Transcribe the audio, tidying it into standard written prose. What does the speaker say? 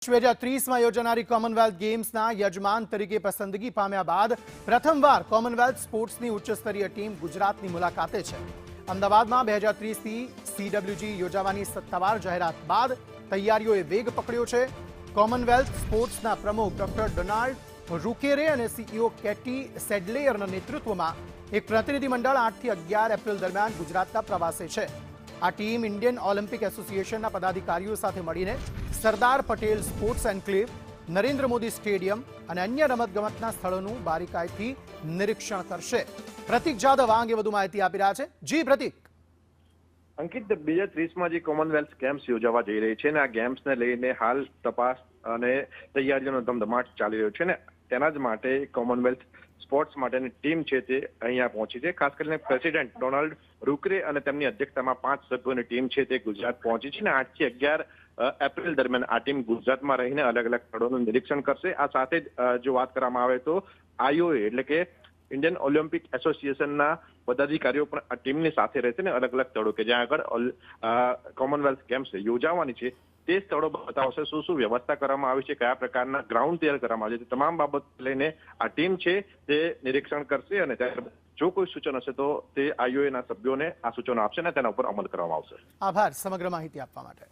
વર્ષ 2030માં યોજાનારી કોમનવેલ્થ ગેમ્સના યજમાન તરીકે પસંદગી પામ્યા બાદ પ્રથમવાર કોમનવેલ્થ સ્પોર્ટ્સની ઉચ્ચસ્તરીય ટીમ ગુજરાતની મુલાકાતે છે. અમદાવાદમાં 2030થી CWG યોજાવાની સત્તાવાર જાહેરાત બાદ તૈયારીઓએ વેગ પકડ્યો છે. કોમનવેલ્થ સ્પોર્ટ્સના પ્રમુખ ડોક્ટર ડોનાલ્ડ રૂકેરે અને CEO કેટી સેડલેયરના નેતૃત્વમાં એક પ્રતિનિધિમંડળ 8 થી 11 એપ્રિલ દરમિયાન ગુજરાતના પ્રવાસે છે. આ ટીમ ઇન્ડિયન ઓલિમ્પિક એસોસિએશનના પદાધિકારીઓ સાથે મળીને સરદાર પટેલ સ્પોર્ટ્સ એન્ક્લેવ, નરેન્દ્ર મોદી સ્ટેડિયમ અને અન્ય રમતગમતના સ્થળોનું બારીકાઈથી નિરીક્ષણ કરશે. પ્રતિક જાદવ આ અંગે વધુ માહિતી આપી રહ્યા છે. જી પ્રતિક. અંકિત, 2030માં જે કોમનવેલ્થ ગેમ્સ યોજાવા જઈ રહી છે ને આ ગેમ્સને લઈને હાલ તપાસ અને તૈયારીઓનો ધમધમાટ ચાલી રહ્યો છે ને તેના જ માટે કોમનવેલ્થ સ્પોર્ટ્સ માટેની ટીમ છે તે અહીંયા પહોંચી છે. ખાસ કરીને પ્રેસિડેન્ટ ડોનાલ્ડ રૂકરે અને તેમની અધ્યક્ષતામાં 5 સભ્યોની ટીમ છે તે ગુજરાત પહોંચી છે ને 8 થી 11 એપ્રિલ દરમિયાન આ ટીમ ગુજરાતમાં રહીને અલગ અલગ સ્થળોનું નિરીક્ષણ કરશે. આ સાથે જ જો વાત કરવામાં આવે તો IOA એટલે કે ઇન્ડિયન ઓલિમ્પિક એસોસિએશનના પદાધિકારીઓ પણ આ ટીમની સાથે રહેશે ને અલગ અલગ સ્થળો કે જ્યાં આગળ કોમનવેલ્થ ગેમ્સ યોજાવાની છે તે સ્થળો બતાવશે. શું વ્યવસ્થા કરવામાં આવી છે, કયા પ્રકારના ગ્રાઉન્ડ તૈયાર કરવામાં આવે છે, તમામ બાબત લઈને આ ટીમ છે તે નિરીક્ષણ કરશે અને ત્યારબાદ જો કોઈ સૂચન હશે તો તે IOA ના સભ્યોને આ સૂચનો આપશે ને તેના ઉપર અમલ કરવામાં આવશે. આભાર સમગ્ર માહિતી આપવા માટે.